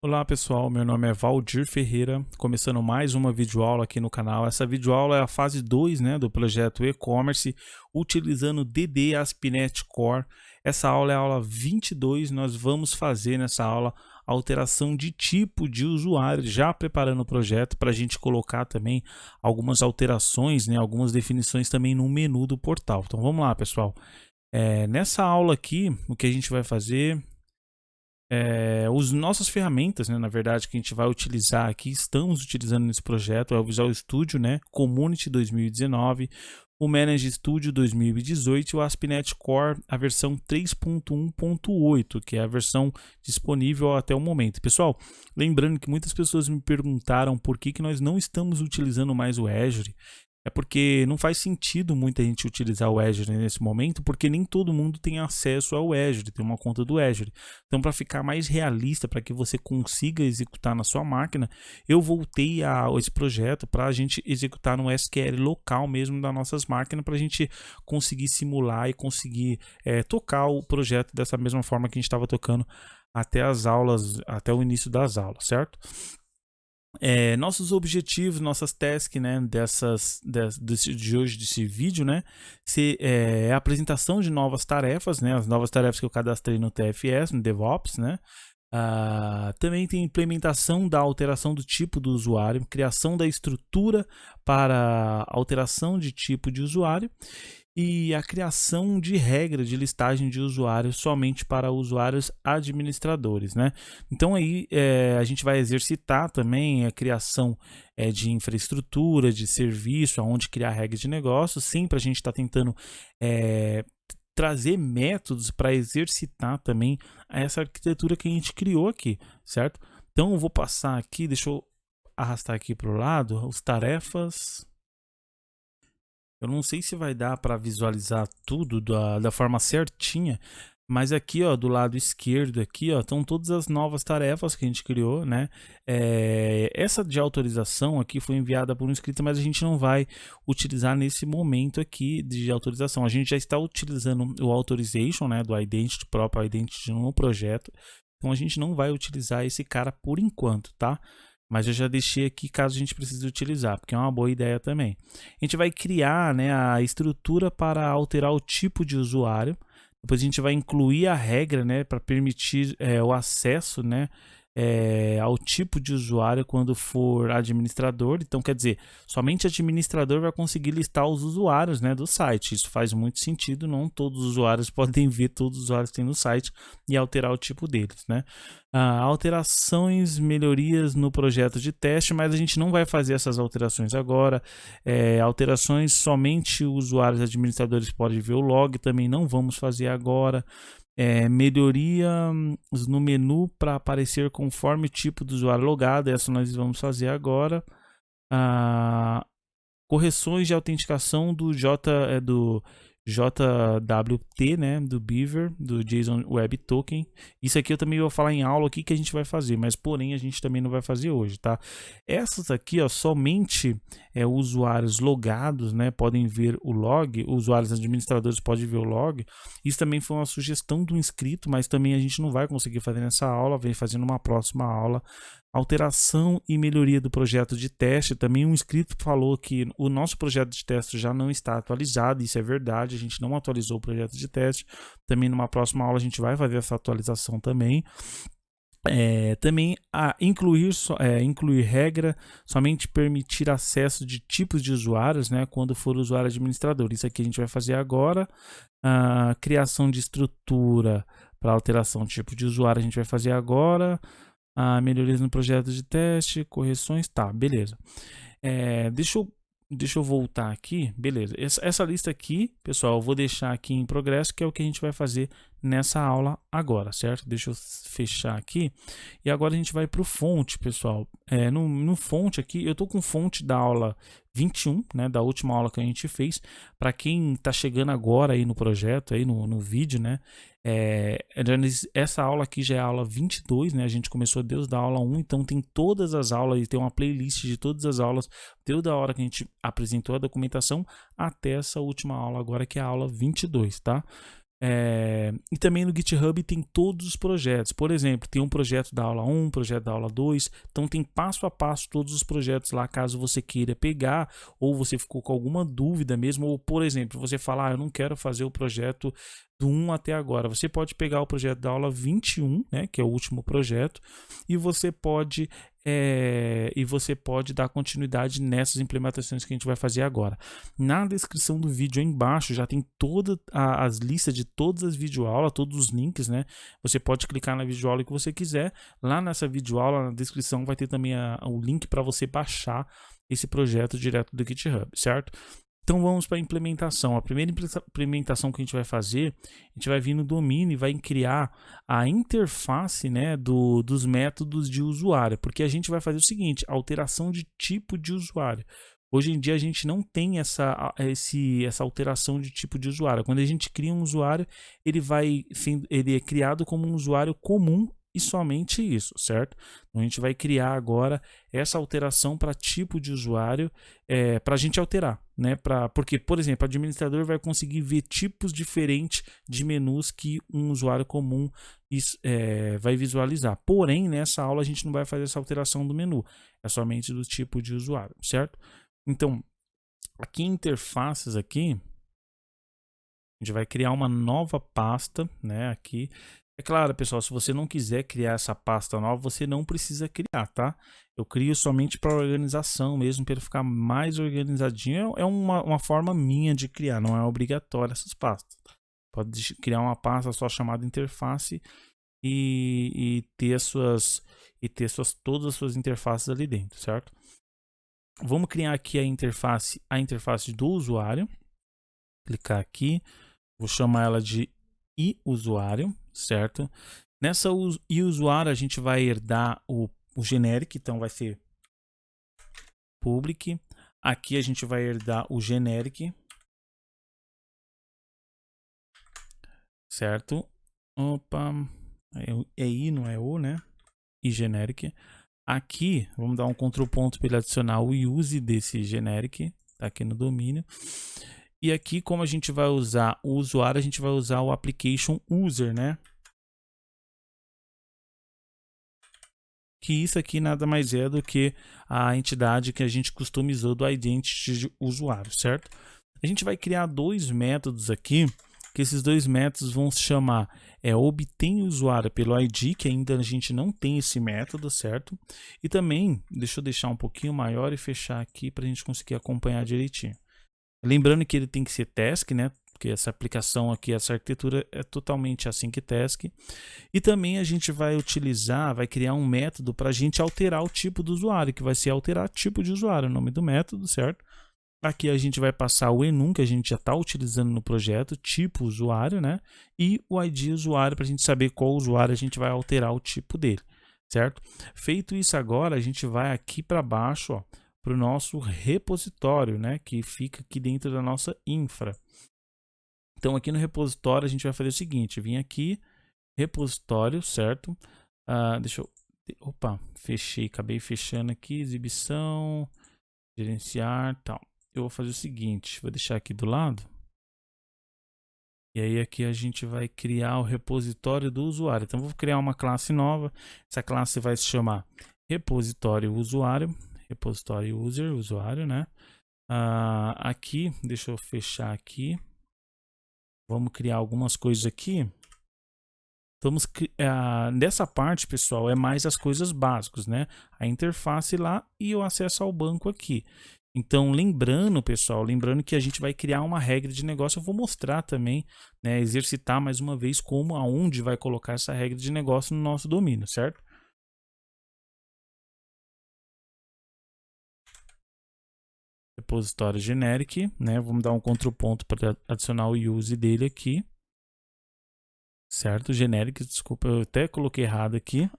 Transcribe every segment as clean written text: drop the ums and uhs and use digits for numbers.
Olá pessoal, meu nome é Valdir Ferreira, começando mais uma videoaula aqui no canal. Essa videoaula é a fase 2, do projeto e-commerce, utilizando DD ASP.NET Core. Essa aula é a aula 22, nós vamos fazer nessa aula alteração de tipo de usuário, já preparando o projeto para a gente colocar também algumas alterações, algumas definições também no menu do portal. Então vamos lá pessoal, nessa aula aqui o que a gente vai fazer... Os nossas ferramentas, na verdade, que a gente vai utilizar aqui, estamos utilizando nesse projeto, é o Visual Studio, Community 2019, o Manage Studio 2018 e o ASP.NET Core, a versão 3.1.8, que é a versão disponível até o momento. Pessoal, lembrando que muitas pessoas me perguntaram por que nós não estamos utilizando mais o Azure. É porque não faz sentido muita gente utilizar o Azure nesse momento, porque nem todo mundo tem acesso ao Azure, tem uma conta do Azure. Então, para ficar mais realista, para que você consiga executar na sua máquina, eu voltei a esse projeto para a gente executar no SQL local mesmo das nossas máquinas, para a gente conseguir simular e conseguir tocar o projeto dessa mesma forma que a gente estava tocando até as aulas, até o início das aulas, certo? Nossos objetivos, nossas tasks, de hoje, desse vídeo, é a apresentação de novas tarefas, as novas tarefas que eu cadastrei no TFS, no DevOps, também tem implementação da alteração do tipo do usuário, criação da estrutura para alteração de tipo de usuário e a criação de regra de listagem de usuários somente para usuários administradores, Então aí a gente vai exercitar também a criação de infraestrutura, de serviço, aonde criar regras de negócio. Sempre a gente está tentando trazer métodos para exercitar também essa arquitetura que a gente criou aqui, certo? Então eu vou passar aqui, deixa eu arrastar aqui para o lado, as tarefas. Eu não sei se vai dar para visualizar tudo da forma certinha, mas aqui, ó, do lado esquerdo aqui, ó, estão todas as novas tarefas que a gente criou, Essa de autorização aqui foi enviada por um inscrito, mas a gente não vai utilizar nesse momento aqui de autorização. A gente já está utilizando o authorization, do identity, próprio identity no projeto. Então a gente não vai utilizar esse cara por enquanto, tá? Mas eu já deixei aqui caso a gente precise utilizar, porque é uma boa ideia também. A gente vai criar a estrutura para alterar o tipo de usuário. Depois a gente vai incluir a regra para permitir o acesso ao tipo de usuário quando for administrador. Então, quer dizer, somente administrador vai conseguir listar os usuários do site. Isso faz muito sentido, não todos os usuários podem ver todos os usuários que tem no site e alterar o tipo deles, alterações, melhorias no projeto de teste, mas a gente não vai fazer essas alterações agora. Alterações, somente usuários administradores podem ver o log, também não vamos fazer agora. Melhoria no menu para aparecer conforme o tipo do usuário logado, essa nós vamos fazer agora. Correções de autenticação do JWT, do Beaver, do JSON Web Token. Isso aqui eu também vou falar em aula aqui que a gente vai fazer, mas porém a gente também não vai fazer hoje, tá? Essas aqui, ó, somente usuários logados, podem ver o log, usuários administradores podem ver o log. Isso também foi uma sugestão do inscrito, mas também a gente não vai conseguir fazer nessa aula, vem fazer numa próxima aula. Alteração e melhoria do projeto de teste. Também um inscrito falou que o nosso projeto de teste já não está atualizado, isso é verdade, a gente não atualizou o projeto de teste. Também numa próxima aula a gente vai fazer essa atualização também. Também incluir regra, somente permitir acesso de tipos de usuários, quando for usuário administrador. Isso aqui a gente vai fazer agora. Criação de estrutura para alteração de tipo de usuário a gente vai fazer agora. Melhorias no projeto de teste, correções, tá, beleza. Deixa eu voltar aqui, beleza. Essa lista aqui, pessoal, eu vou deixar aqui em progresso, que é o que a gente vai fazer nessa aula agora, certo? Deixa eu fechar aqui. E agora a gente vai para o fonte, pessoal. No fonte aqui, eu tô com fonte da aula 21, da última aula que a gente fez. Para quem está chegando agora aí no projeto, aí no vídeo, essa aula aqui já é a aula 22, a gente começou desde a aula 1, então tem todas as aulas e tem uma playlist de todas as aulas, desde a hora que a gente apresentou a documentação até essa última aula agora, que é a aula 22, tá? E também no GitHub tem todos os projetos. Por exemplo, tem um projeto da aula 1, projeto da aula 2. Então tem passo a passo todos os projetos lá, caso você queira pegar, ou você ficou com alguma dúvida mesmo, ou por exemplo, você falar, eu não quero fazer o projeto do 1 até agora. Você pode pegar o projeto da aula 21, né, que é o último projeto, e você pode dar continuidade nessas implementações que a gente vai fazer agora. Na descrição do vídeo aí embaixo já tem todas as listas de todas as videoaulas, todos os links, né? Você pode clicar na videoaula que você quiser. Lá nessa videoaula, na descrição, vai ter também o link para você baixar esse projeto direto do GitHub, certo? Então vamos para a implementação. A primeira implementação que a gente vai fazer, a gente vai vir no domínio e vai criar a interface, né, dos métodos de usuário, porque a gente vai fazer o seguinte, alteração de tipo de usuário. Hoje em dia a gente não tem essa alteração de tipo de usuário. Quando a gente cria um usuário, ele é criado como um usuário comum e somente isso, certo? Então a gente vai criar agora essa alteração para tipo de usuário, para a gente alterar, né? Porque, por exemplo, o administrador vai conseguir ver tipos diferentes de menus que um usuário comum vai visualizar. Porém, nessa aula a gente não vai fazer essa alteração do menu, é somente do tipo de usuário, certo? Então, aqui em interfaces aqui, a gente vai criar uma nova pasta, né? Aqui. É claro, pessoal, se você não quiser criar essa pasta nova, você não precisa criar, tá? Eu crio somente para organização mesmo, para ele ficar mais organizadinho. É uma forma minha de criar, não é obrigatório essas pastas. Pode criar uma pasta só chamada interface e ter todas as suas interfaces ali dentro, certo? Vamos criar aqui a interface do usuário. Clicar aqui, vou chamar ela de iUsuário, certo? Nessa iUsuário a gente vai herdar o generic, então vai ser public. Aqui a gente vai herdar o generic, certo? Opa, é i, não é o, né? E generic. Aqui, vamos dar um Ctrl ponto para ele adicionar o use desse generic, tá aqui no domínio. E aqui, como a gente vai usar o usuário, a gente vai usar o application user, né? Que isso aqui nada mais é do que a entidade que a gente customizou do identity de usuário, certo? A gente vai criar dois métodos aqui, que esses dois métodos vão se chamar obtém usuário pelo ID, que ainda a gente não tem esse método, certo? E também, deixa eu deixar um pouquinho maior e fechar aqui para a gente conseguir acompanhar direitinho. Lembrando que ele tem que ser task, né? Porque essa aplicação aqui, essa arquitetura é totalmente async task. E também a gente vai criar um método para a gente alterar o tipo do usuário, que vai ser alterar tipo de usuário, o nome do método, certo? Aqui a gente vai passar o enum, que a gente já está utilizando no projeto, tipo usuário, né? E o ID usuário, para a gente saber qual usuário a gente vai alterar o tipo dele, certo? Feito isso agora, a gente vai aqui para baixo, ó, para o nosso repositório, né? Que fica aqui dentro da nossa infra. Então aqui no repositório a gente vai fazer o seguinte, vim aqui, repositório, certo? Deixa eu... Opa, acabei fechando aqui, exibição, gerenciar, tal. Eu vou fazer o seguinte, vou deixar aqui do lado. E aí aqui a gente vai criar o repositório do usuário. Então vou criar uma classe nova. Essa classe vai se chamar repositório usuário, repositório user, usuário, né? Aqui, deixa eu fechar aqui. Vamos criar algumas coisas aqui. Nessa parte, pessoal, é mais as coisas básicas, né? A interface lá e o acesso ao banco aqui. Então, lembrando, pessoal, que a gente vai criar uma regra de negócio. Eu vou mostrar também, né, exercitar mais uma vez aonde vai colocar essa regra de negócio no nosso domínio, certo? Repositório generic, né? Vamos dar um Ctrl ponto para adicionar o use dele aqui. Certo? Generic, desculpa, eu até coloquei errado aqui.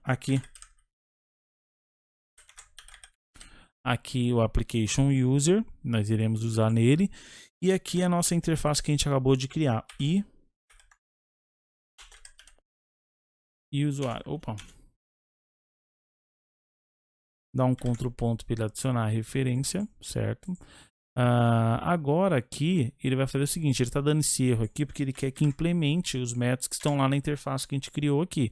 Aqui o application user, nós iremos usar nele. E aqui a nossa interface que a gente acabou de criar. E usuário. Opa. Dá um Ctrl ponto para ele adicionar a referência, certo? Agora aqui ele vai fazer o seguinte, ele está dando esse erro aqui porque ele quer que implemente os métodos que estão lá na interface que a gente criou aqui.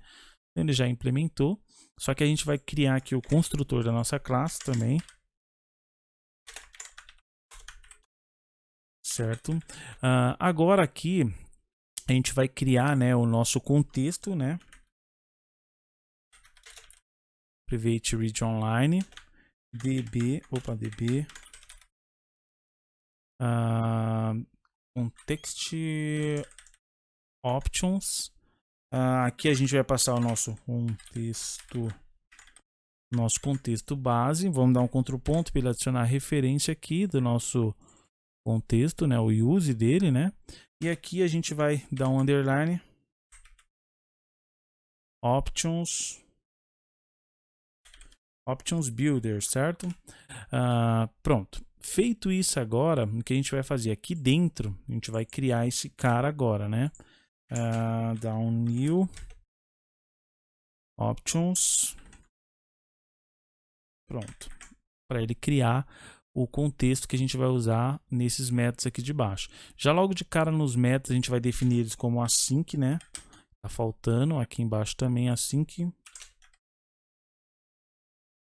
Ele já implementou, só que a gente vai criar aqui o construtor da nossa classe também. Certo? Agora aqui a gente vai criar, né, o nosso contexto, né? Private Read Online, db context options. Aqui a gente vai passar o nosso contexto base. Vamos dar um Ctrl ponto para ele adicionar a referência aqui do nosso contexto, né, o use dele, né? E aqui a gente vai dar um underline options builder, certo? Pronto. Feito isso agora, o que a gente vai fazer aqui dentro, a gente vai criar esse cara agora, né? Dar um new options, pronto, para ele criar o contexto que a gente vai usar nesses métodos aqui de baixo. Já logo de cara nos métodos a gente vai definir eles como async, né? Tá faltando aqui embaixo também async,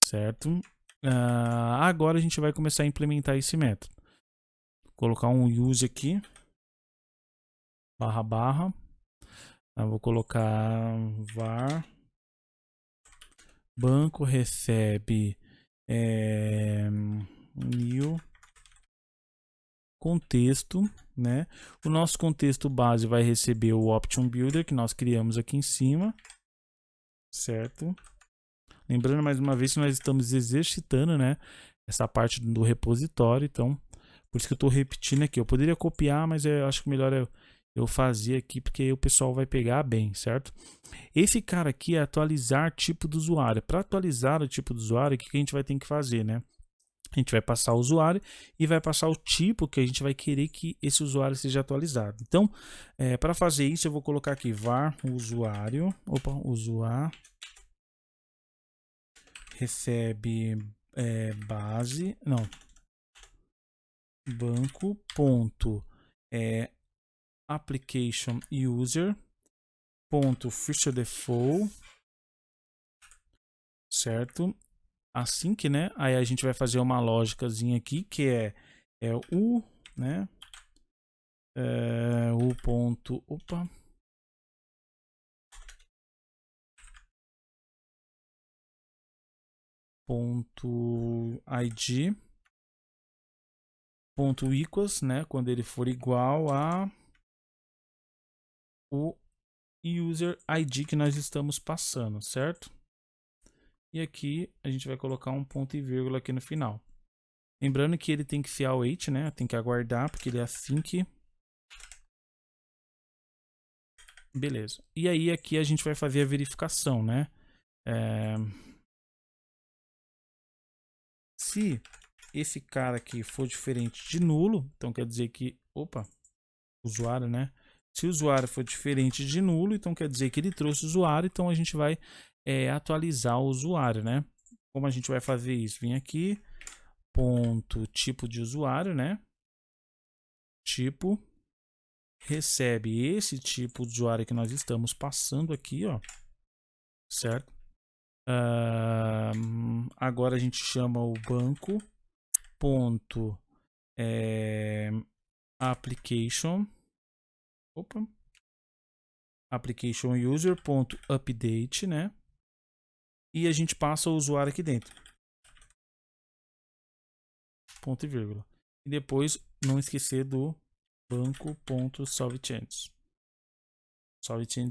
certo? Agora a gente vai começar a implementar esse método. Vou colocar um use aqui, //. Vou colocar var banco recebe new contexto, né? O nosso contexto base vai receber o option builder que nós criamos aqui em cima, certo? Lembrando mais uma vez que nós estamos exercitando, né, essa parte do repositório, então por isso que eu estou repetindo aqui. Eu poderia copiar, mas eu acho que melhor eu fazer aqui, porque aí o pessoal vai pegar bem, certo? Esse cara aqui é atualizar tipo do usuário. Para atualizar o tipo do usuário, o que a gente vai ter que fazer, né? A gente vai passar o usuário e vai passar o tipo que a gente vai querer que esse usuário seja atualizado. Então, para fazer isso, eu vou colocar aqui var usuário, usuário recebe base, não, banco ponto application user ponto feature default, certo? Assim que, né? Aí a gente vai fazer uma lógicazinha aqui que é o, né? O ponto, ponto id ponto equals, né? Quando ele for igual a o user ID que nós estamos passando, certo? E aqui a gente vai colocar um ponto e vírgula aqui no final. Lembrando que ele tem que ser await, né? Tem que aguardar, porque ele é async. Beleza. E aí aqui a gente vai fazer a verificação, né? Se esse cara aqui for diferente de nulo, então quer dizer que, usuário, né? Se o usuário for diferente de nulo, então quer dizer que ele trouxe o usuário, então a gente vai atualizar o usuário, né? Como a gente vai fazer isso? Vem aqui, ponto tipo de usuário, né? Tipo recebe esse tipo de usuário que nós estamos passando aqui, ó, certo? Agora a gente chama o banco ponto application application user ponto update, né? E a gente passa o usuário aqui dentro, ponto e vírgula. E depois não esquecer do banco ponto solve changes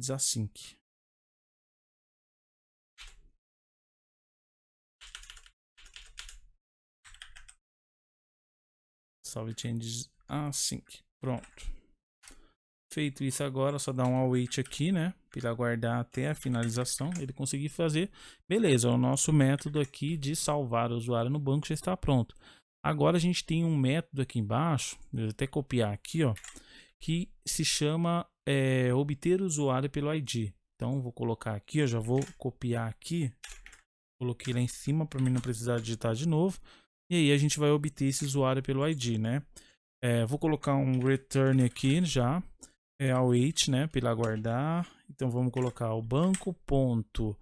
async. Solve changes async. Pronto. Feito isso agora, só dá um await aqui, né? Para ele aguardar até a finalização, ele conseguir fazer. Beleza, o nosso método aqui de salvar o usuário no banco já está pronto. Agora a gente tem um método aqui embaixo, vou até copiar aqui, ó, que se chama obter o usuário pelo ID. Então vou colocar aqui, eu já vou copiar aqui, coloquei lá em cima para mim não precisar digitar de novo. E aí a gente vai obter esse usuário pelo ID, né? Vou colocar um return aqui já, await, né? Para ele aguardar. Então vamos colocar o banco ponto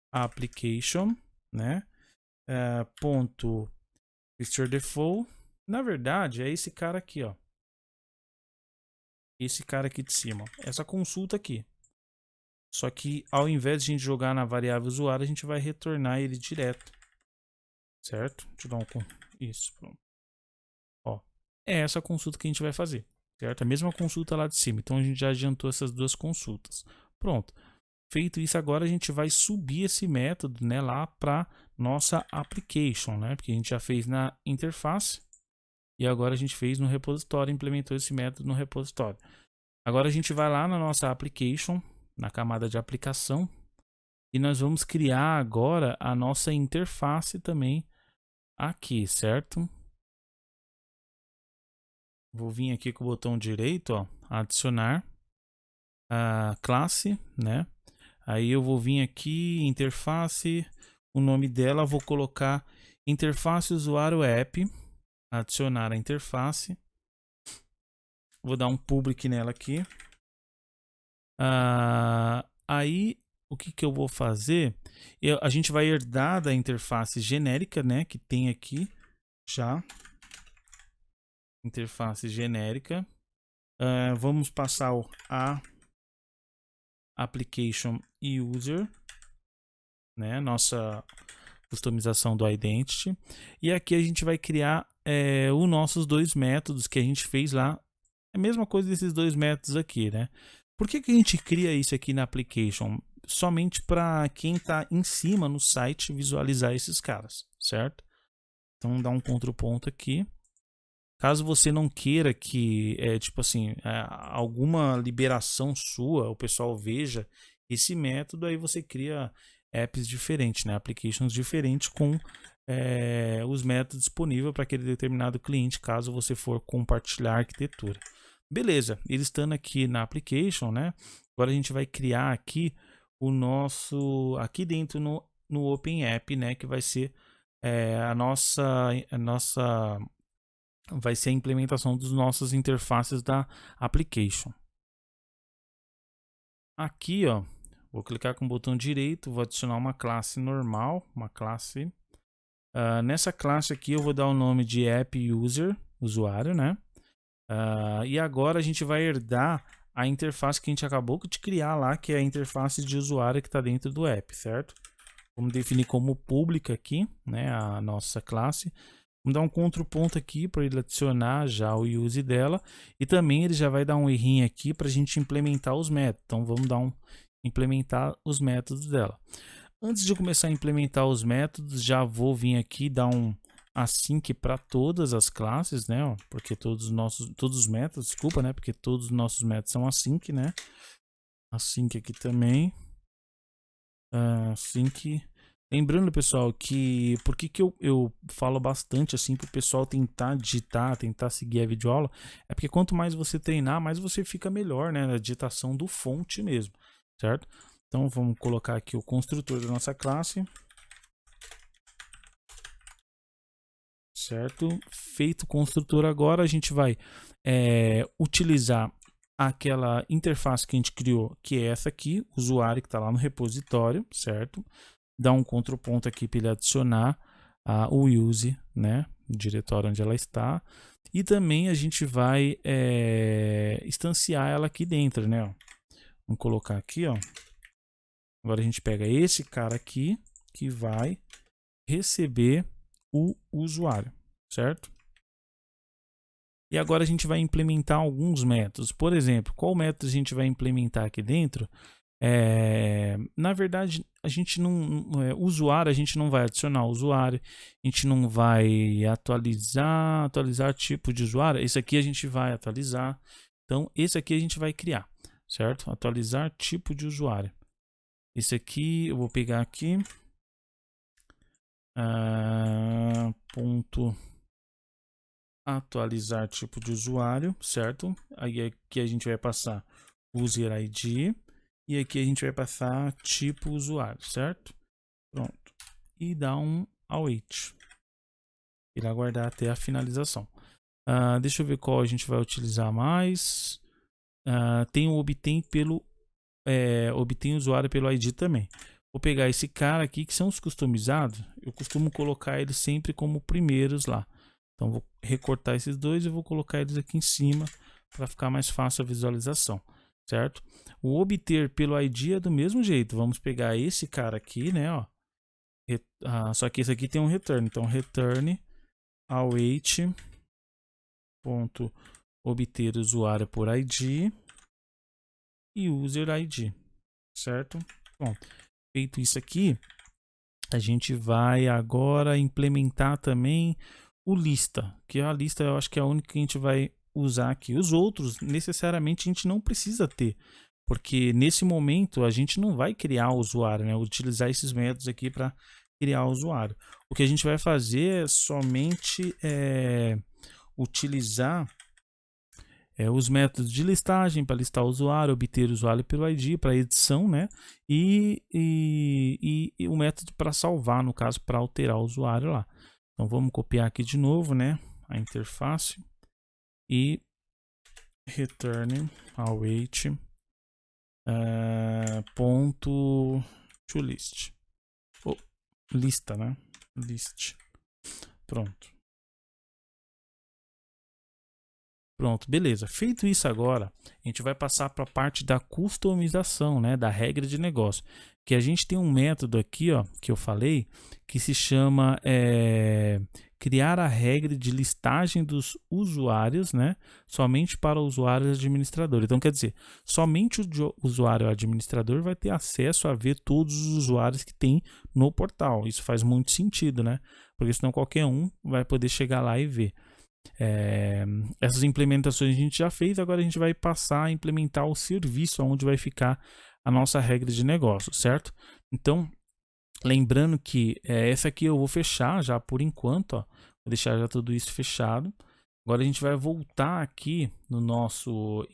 application, né? Ponto picture default. Na verdade é esse cara aqui, ó. Esse cara aqui de cima, essa consulta aqui. Só que ao invés de a gente jogar na variável usuário, a gente vai retornar ele direto. Certo? Deixa eu dar isso, pronto. Ó, é essa consulta que a gente vai fazer. Certo? A mesma consulta lá de cima. Então a gente já adiantou essas duas consultas. Pronto. Feito isso, agora a gente vai subir esse método, né, lá para nossa application, né? Porque a gente já fez na interface e agora a gente fez no repositório, implementou esse método no repositório. Agora a gente vai lá na nossa application, na camada de aplicação, e nós vamos criar agora a nossa interface também aqui, certo? Vou vir aqui com o botão direito, ó, adicionar a classe, né? Aí eu vou vir aqui, interface, o nome dela, vou colocar interface usuário app, adicionar a interface. Vou dar um public nela aqui. Aí o que eu vou fazer? A gente vai herdar da interface genérica, né? Que tem aqui já. Interface genérica. Vamos passar o application user, né? Nossa customização do identity. E aqui a gente vai criar os nossos dois métodos que a gente fez lá. É a mesma coisa desses dois métodos aqui, né? Por que a gente cria isso aqui na application? Somente para quem está em cima no site visualizar esses caras, certo? Então dá um contraponto aqui. Caso você não queira que, tipo assim, alguma liberação sua, o pessoal veja esse método, aí você cria apps diferentes, né? Applications diferentes com os métodos disponíveis para aquele determinado cliente, caso você for compartilhar a arquitetura. Beleza, ele estando aqui na application, né? Agora a gente vai criar aqui o nosso, aqui dentro no Open App, né? Que vai ser a nossa vai ser a implementação dos nossas interfaces da application. Aqui, ó, vou clicar com o botão direito, vou adicionar uma classe normal, uma classe. Nessa classe aqui eu vou dar o nome de app user, usuário, né? E agora a gente vai herdar a interface que a gente acabou de criar lá, que é a interface de usuário que está dentro do app, certo? Vamos definir como pública aqui, né, a nossa classe. Vamos dar um contraponto aqui para ele adicionar já o use dela. E também ele já vai dar um errinho aqui para a gente implementar os métodos. Então vamos dar implementar os métodos dela. Antes de começar a implementar os métodos, já vou vir aqui dar um async para todas as classes, né? Porque todos os métodos, desculpa, né? Porque todos os nossos métodos são async, né? Async aqui também. Async. Lembrando, pessoal, que por que eu falo bastante assim para o pessoal tentar digitar, tentar seguir a videoaula, é porque quanto mais você treinar, mais você fica melhor, né? Na digitação do fonte mesmo, certo? Então vamos colocar aqui o construtor da nossa classe. Certo? Feito o construtor, agora a gente vai utilizar aquela interface que a gente criou, que é essa aqui, usuário que está lá no repositório, certo? Dá um contraponto aqui para ele adicionar o use, né? No diretório onde ela está. E também a gente vai instanciar ela aqui dentro, né? Ó. Vamos colocar aqui, ó. Agora a gente pega esse cara aqui que vai receber o usuário, certo? E agora a gente vai implementar alguns métodos. Por exemplo, qual método a gente vai implementar aqui dentro? Na verdade, a gente usuário, a gente não vai adicionar usuário, a gente não vai atualizar tipo de usuário. Esse aqui a gente vai atualizar. Então, esse aqui a gente vai criar, certo? Atualizar tipo de usuário. Esse aqui eu vou pegar aqui. Ponto atualizar tipo de usuário, certo? Aí aqui a gente vai passar user ID e aqui a gente vai passar tipo usuário, certo? Pronto. E dá um await. Ele aguardar até a finalização. Deixa eu ver qual a gente vai utilizar mais. Tem o obtém obtém usuário pelo ID também. Vou pegar esse cara aqui, que são os customizados. Eu costumo colocar eles sempre como primeiros lá. Então vou recortar esses dois e vou colocar eles aqui em cima para ficar mais fácil a visualização, certo? O obter pelo ID é do mesmo jeito. Vamos pegar esse cara aqui, né, ó. Só que esse aqui tem um return. Então return await ponto obter usuário por ID e user ID, certo? Bom, feito isso aqui, a gente vai agora implementar também o lista, que a lista eu acho que é a única que a gente vai usar aqui. Os outros, necessariamente, a gente não precisa ter, porque nesse momento a gente não vai criar o usuário, né? Utilizar esses métodos aqui para criar o usuário. O que a gente vai fazer é somente utilizar os métodos de listagem para listar o usuário, obter o usuário pelo ID, para edição, né? E o método para salvar, no caso, para alterar o usuário lá. Então vamos copiar aqui de novo, né? A interface e return await ponto to list. Lista, né? List. Pronto. Pronto, beleza. Feito isso agora, a gente vai passar para a parte da customização, né, da regra de negócio. Que a gente tem um método aqui, ó, que eu falei, que se chama criar a regra de listagem dos usuários, né, somente para usuários administrador. Então, quer dizer, somente o usuário administrador vai ter acesso a ver todos os usuários que tem no portal. Isso faz muito sentido, né? Porque senão qualquer um vai poder chegar lá e ver. Essas implementações a gente já fez, agora a gente vai passar a implementar o serviço onde vai ficar a nossa regra de negócio, certo? Então, lembrando que essa aqui eu vou fechar já por enquanto, ó, vou deixar já tudo isso fechado. Agora a gente vai voltar aqui no nosso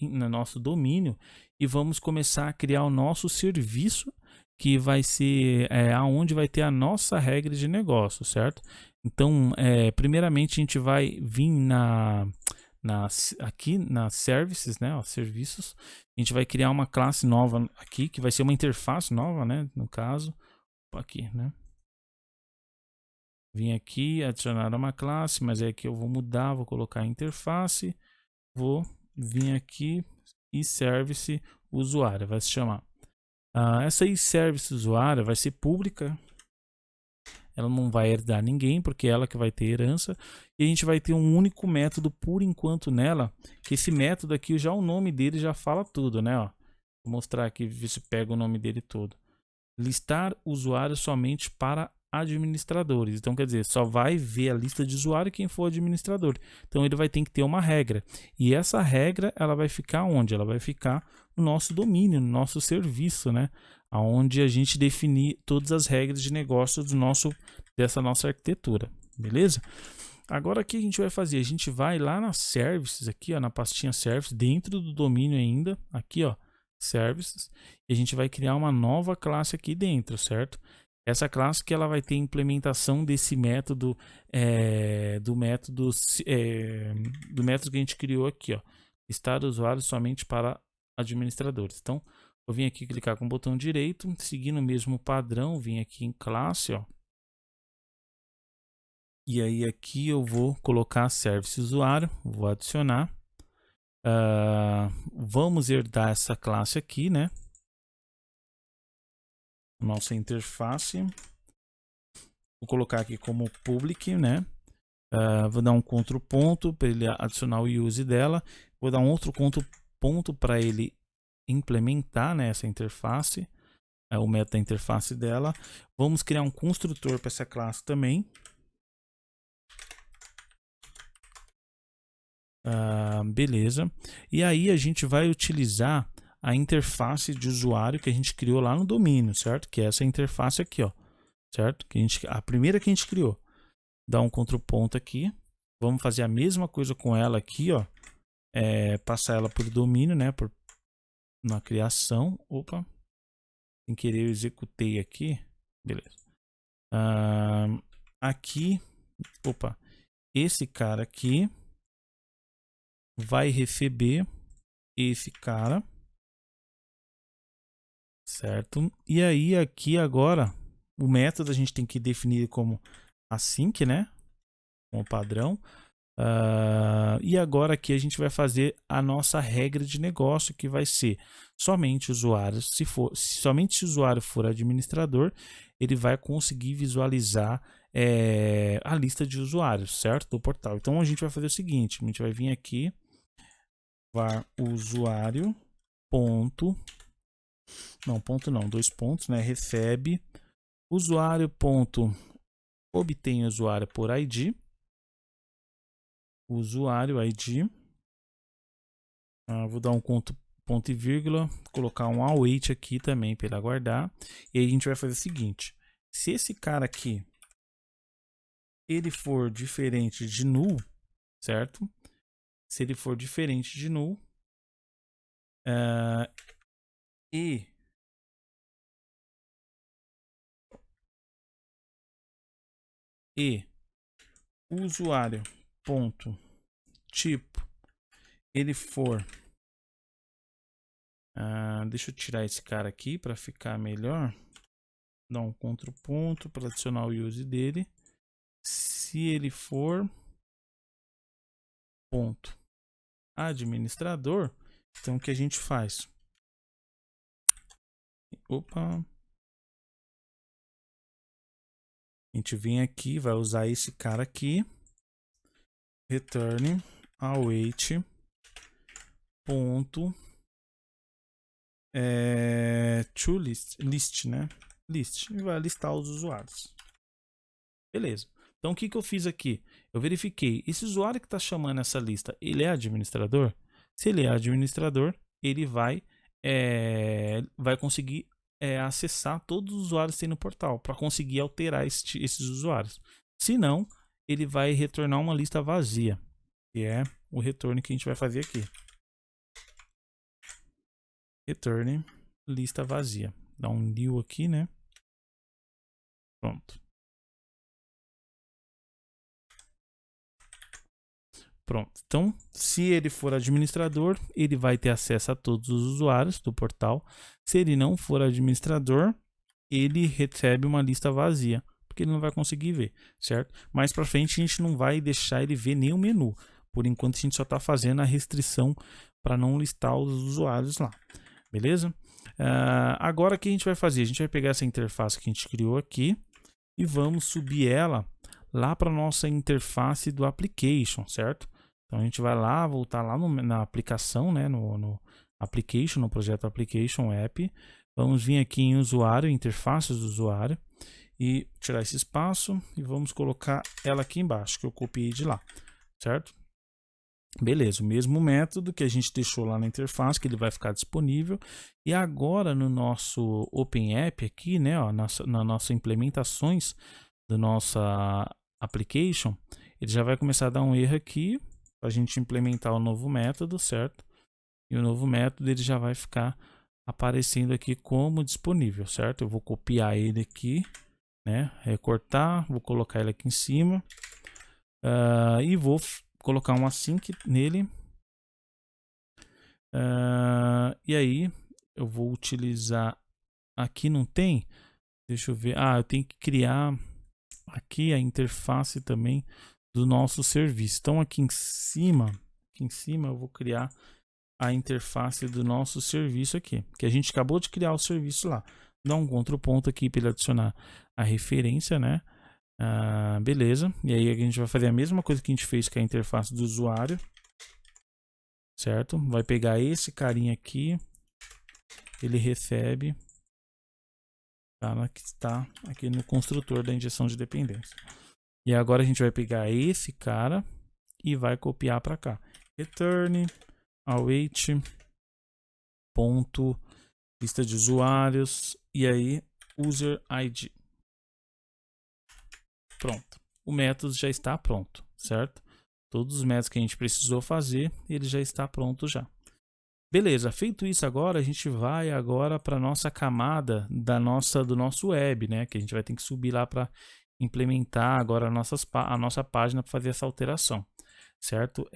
domínio e vamos começar a criar o nosso serviço, que vai ser aonde vai ter a nossa regra de negócio, certo? Então, primeiramente a gente vai vir aqui na services, né? Ó, serviços. A gente vai criar uma classe nova aqui, que vai ser uma interface nova, né? No caso, aqui, né? Vim aqui, adicionar uma classe, mas é que eu vou mudar, vou colocar a interface, vou vir aqui e service usuário, vai se chamar. Essa aí service usuário vai ser pública. Ela não vai herdar ninguém, porque é ela que vai ter herança. E a gente vai ter um único método por enquanto nela, que esse método aqui, já o nome dele já fala tudo, né? Ó, vou mostrar aqui, ver se pega o nome dele todo. Listar usuários somente para administradores. Então, quer dizer, só vai ver a lista de usuário quem for administrador. Então, ele vai ter que ter uma regra. E essa regra, ela vai ficar onde? Ela vai ficar no nosso domínio, no nosso serviço, né? Onde a gente definir todas as regras de negócio dessa nossa arquitetura, beleza? Agora o que a gente vai fazer? A gente vai lá nas services, aqui ó, na pastinha services, dentro do domínio ainda, aqui ó, services, e a gente vai criar uma nova classe aqui dentro, certo? Essa classe que ela vai ter implementação desse método, do método que a gente criou aqui, ó, listar usuários somente para administradores. Então, eu vim aqui clicar com o botão direito, seguindo o mesmo padrão, vim aqui em classe, ó. E aí aqui eu vou colocar service usuário, vou adicionar. Vamos herdar essa classe aqui, né? Nossa interface. Vou colocar aqui como public, né? Vou dar um contra ponto para ele adicionar o use dela. Vou dar um outro contra ponto para ele implementar, né, essa interface, o método da interface dela. Vamos criar um construtor para essa classe também. Beleza. E aí a gente vai utilizar a interface de usuário que a gente criou lá no domínio, certo? Que é essa interface aqui, ó, certo? Que a primeira que a gente criou. Dá um contraponto aqui. Vamos fazer a mesma coisa com ela aqui, ó. Passar ela por domínio, né? Na criação. Opa. Sem querer eu executei aqui. Beleza. Aqui. Opa. esse cara aqui vai receber esse cara, certo? E aí aqui agora o método a gente tem que definir como async, né? Como padrão. E agora aqui a gente vai fazer a nossa regra de negócio, que vai ser somente usuários, somente se o usuário for administrador, ele vai conseguir visualizar a lista de usuários, certo? Do portal. Então a gente vai fazer o seguinte, a gente vai vir aqui, var usuário ponto, não, ponto não, 2 pontos, né? Recebe usuário ponto, obtém usuário por ID, usuário ID, vou dar um ponto e vírgula, colocar um await aqui também para ele aguardar, e aí a gente vai fazer o seguinte, se esse cara aqui ele for diferente de null, certo? Se ele for diferente de null e o usuário ponto tipo ele for deixa eu tirar esse cara aqui para ficar melhor, dar um contraponto para adicionar o use dele. Se ele for ponto administrador, então o que a gente faz? Opa, a gente vem aqui, vai usar esse cara aqui, return await ponto to list, né? List, e vai listar os usuários. Beleza. Então o que eu fiz aqui? Eu verifiquei, esse usuário que está chamando essa lista, ele é administrador? Se ele é administrador, ele vai conseguir acessar todos os usuários que tem no portal, para conseguir alterar esses usuários. Se não, ele vai retornar uma lista vazia, que é o retorno que a gente vai fazer aqui. Return lista vazia. Dá um new aqui, né? Pronto. Pronto. Então, se ele for administrador, ele vai ter acesso a todos os usuários do portal. Se ele não for administrador, ele recebe uma lista vazia, porque ele não vai conseguir ver, certo? Mais para frente a gente não vai deixar ele ver nem o menu. Por enquanto a gente só está fazendo a restrição para não listar os usuários lá, beleza? Agora o que a gente vai fazer? A gente vai pegar essa interface que a gente criou aqui e vamos subir ela lá para nossa interface do application, certo? Então a gente vai lá, voltar lá na aplicação, né? No application, no projeto application app. Vamos vir aqui em usuário, interfaces do usuário, e tirar esse espaço e vamos colocar ela aqui embaixo, que eu copiei de lá, certo? Beleza, o mesmo método que a gente deixou lá na interface, que ele vai ficar disponível. E agora no nosso Open App aqui, né, ó, na nossa implementações da nossa application, ele já vai começar a dar um erro aqui para a gente implementar o novo método, certo? E o novo método ele já vai ficar aparecendo aqui como disponível, certo? Eu vou copiar ele aqui, né? Recortar, vou colocar ele aqui em cima e vou colocar um async nele. E aí eu vou utilizar, aqui não tem, deixa eu ver, eu tenho que criar aqui a interface também do nosso serviço. Então aqui em cima eu vou criar a interface do nosso serviço aqui, que a gente acabou de criar o serviço lá. Dá um contraponto aqui para ele adicionar a referência, né? Beleza. E aí a gente vai fazer a mesma coisa que a gente fez com a interface do usuário, certo? Vai pegar esse carinha aqui, ele recebe que está aqui no construtor da injeção de dependência. E agora a gente vai pegar esse cara e vai copiar para cá. Return await ponto lista de usuários e aí user ID. Pronto. O método já está pronto, certo? Todos os métodos que a gente precisou fazer, ele já está pronto já. Beleza, feito isso agora, a gente vai agora para a nossa camada do nosso web, né? Que a gente vai ter que subir lá para implementar agora a nossa página para fazer essa alteração, certo?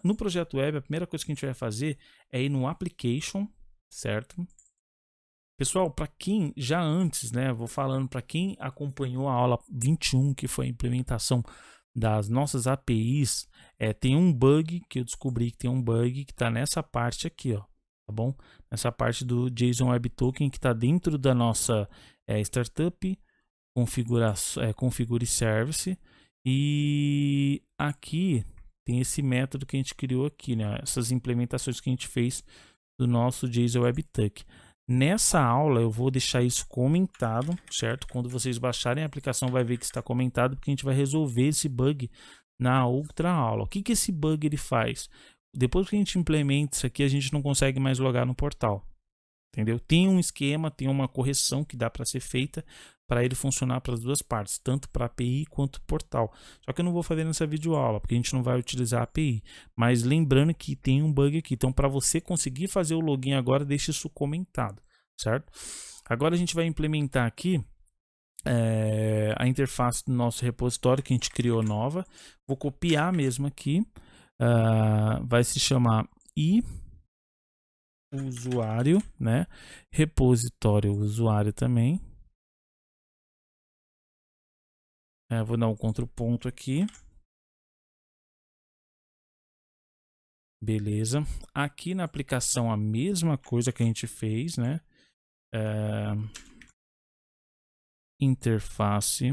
No projeto web, a primeira coisa que a gente vai fazer é ir no application, certo? Pessoal, para quem já antes, né, vou falando para quem acompanhou a aula 21, que foi a implementação das nossas APIs, tem um bug que eu descobri que tem um bug que está nessa parte aqui, ó, tá bom? Nessa parte do JSON Web Token que está dentro da nossa startup, configure service, e aqui tem esse método que a gente criou aqui, né? Essas implementações que a gente fez do nosso JSON Web Token. Nessa aula eu vou deixar isso comentado, certo? Quando vocês baixarem a aplicação vai ver que está comentado, porque a gente vai resolver esse bug na outra aula. O que esse bug ele faz? Depois que a gente implementa isso aqui, a gente não consegue mais logar no portal, entendeu? Tem um esquema, tem uma correção que dá para ser feita para ele funcionar para as duas partes, tanto para API quanto portal. Só que eu não vou fazer nessa videoaula, porque a gente não vai utilizar a API. Mas lembrando que tem um bug aqui. Então, para você conseguir fazer o login agora, deixe isso comentado, certo? Agora a gente vai implementar aqui a interface do nosso repositório que a gente criou nova. Vou copiar mesmo aqui. Vai se chamar usuário, né? Repositório usuário também. Vou dar um contraponto aqui. Beleza. Aqui na aplicação a mesma coisa que a gente fez, né? Interface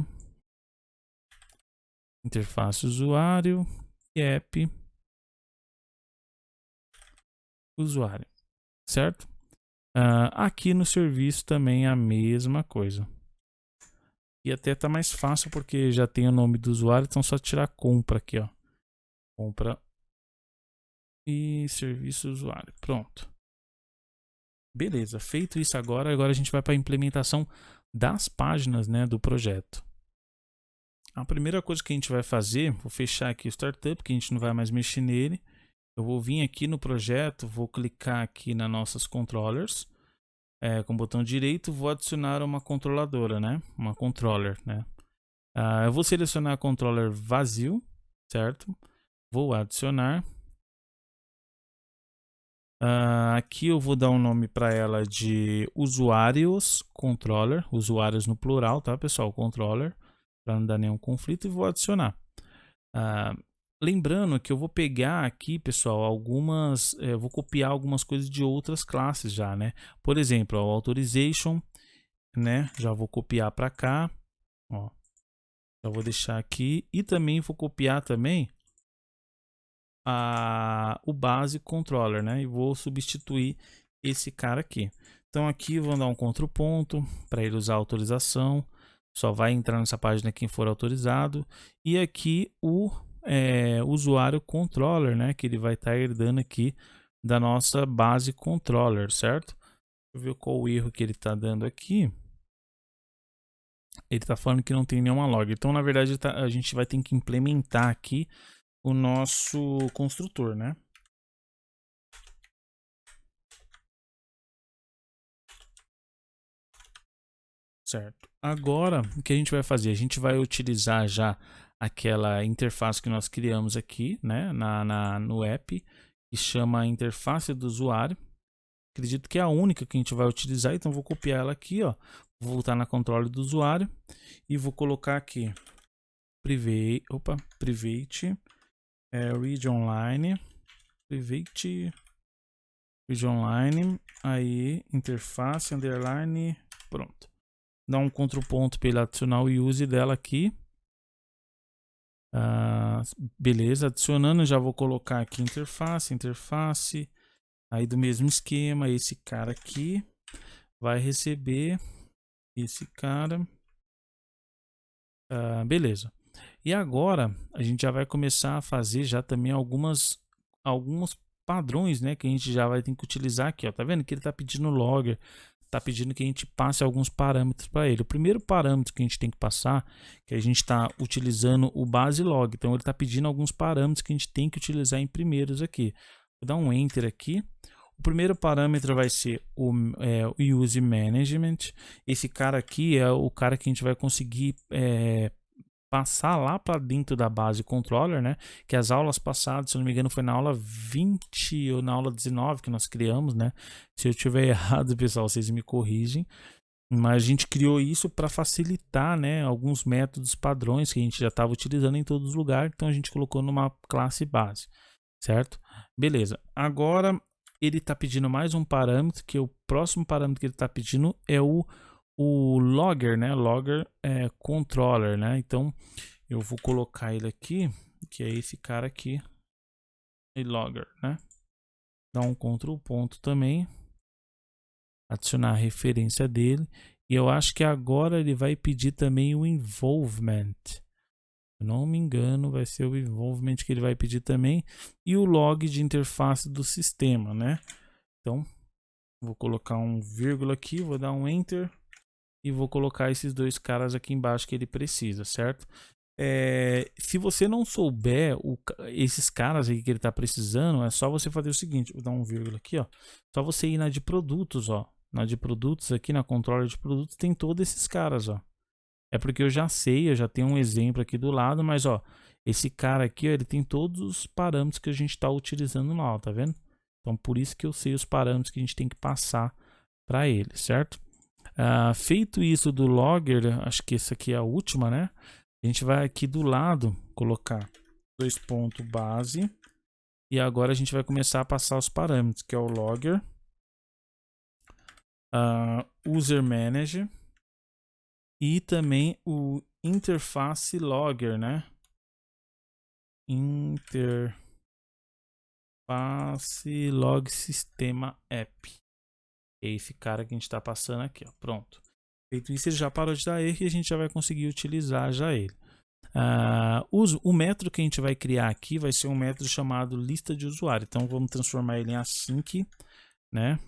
usuário e app usuário, certo? Aqui no serviço também a mesma coisa. E até tá mais fácil porque já tem o nome do usuário, então só tirar compra aqui, ó. Compra e serviço usuário. Pronto. Beleza, feito isso agora a gente vai para a implementação das páginas, né, do projeto. A primeira coisa que a gente vai fazer, vou fechar aqui o startup, que a gente não vai mais mexer nele. Eu vou vir aqui no projeto, vou clicar aqui nas nossas controllers. Com o botão direito, vou adicionar uma controladora, né? Uma controller, né? Eu vou selecionar a controller vazio, certo? Vou adicionar. Aqui eu vou dar um nome para ela de usuários controller, usuários no plural, tá, pessoal? Controller, para não dar nenhum conflito, e vou adicionar. Lembrando que eu vou pegar aqui, pessoal, vou copiar algumas coisas de outras classes já, né? Por exemplo, o authorization, né? Já vou copiar para cá, ó. Já vou deixar aqui e também vou copiar também o base controller, né? E vou substituir esse cara aqui. Então aqui vou dar um contraponto para ele usar a autorização. Só vai entrar nessa página quem for autorizado. E aqui o usuário controller, né, que ele vai estar herdando aqui da nossa base controller, certo? Deixa eu ver qual o erro que ele está dando aqui. Ele está falando que não tem nenhuma log. Então, na verdade, a gente vai ter que implementar aqui o nosso construtor, né? Certo. Agora, o que a gente vai fazer? A gente vai utilizar já aquela interface que nós criamos aqui, né, no app, que chama interface do usuário. Acredito que é a única que a gente vai utilizar, então vou copiar ela aqui, ó. Vou voltar na controle do usuário e vou colocar aqui private read online, aí interface underline, pronto. Dá um contraponto para ele adicionar o use dela aqui. Beleza, adicionando, já vou colocar aqui interface, aí do mesmo esquema, esse cara aqui vai receber esse cara. Beleza. E agora a gente já vai começar a fazer já também alguns padrões, né, que a gente já vai ter que utilizar aqui, ó. Tá vendo que ele tá pedindo logger, tá pedindo que a gente passe alguns parâmetros para ele. O primeiro parâmetro que a gente tem que passar, que a gente está utilizando o base log, então ele está pedindo alguns parâmetros que a gente tem que utilizar em primeiros aqui. Vou dar um enter aqui. O primeiro parâmetro vai ser o Use Management. Esse cara aqui é o cara que a gente vai conseguir passar lá para dentro da base controller, né? Que as aulas passadas, se eu não me engano, foi na aula 20 ou na aula 19 que nós criamos, né? Se eu tiver errado, pessoal, vocês me corrigem. Mas a gente criou isso para facilitar, né, alguns métodos padrões que a gente já estava utilizando em todos os lugares. Então a gente colocou numa classe base, certo? Beleza. Agora ele está pedindo mais um parâmetro, que o próximo parâmetro que ele está pedindo é o logger, né? Logger controller, né? Então eu vou colocar ele aqui, que é esse cara aqui, e logger, né? Dá um Ctrl ponto também, adicionar a referência dele, e eu acho que agora ele vai pedir também o involvement. Se eu não me engano, vai ser o involvement que ele vai pedir também, e o log de interface do sistema, né? Então vou colocar um vírgula aqui, vou dar um enter e vou colocar esses dois caras aqui embaixo que ele precisa, certo? Se você não souber esses caras aí que ele está precisando, é só você fazer o seguinte, vou dar um vírgula aqui, ó. Só você ir na de produtos, ó. Na de produtos aqui, na controller de produtos, tem todos esses caras, ó. É porque eu já sei, eu já tenho um exemplo aqui do lado, mas ó, esse cara aqui, ó, ele tem todos os parâmetros que a gente está utilizando lá, ó, tá vendo? Então por isso que eu sei os parâmetros que a gente tem que passar para ele, certo? Feito isso do logger, acho que essa aqui é a última, né? A gente vai aqui do lado colocar 2 pontos base e agora a gente vai começar a passar os parâmetros, que é o logger, user manager e também o interface logger, né? Interface log sistema app. É esse cara que a gente está passando aqui, ó. Pronto. Feito isso, ele já parou de dar erro e a gente já vai conseguir utilizar já ele. O método que a gente vai criar aqui vai ser um método chamado lista de usuário. Então vamos transformar ele em async, né?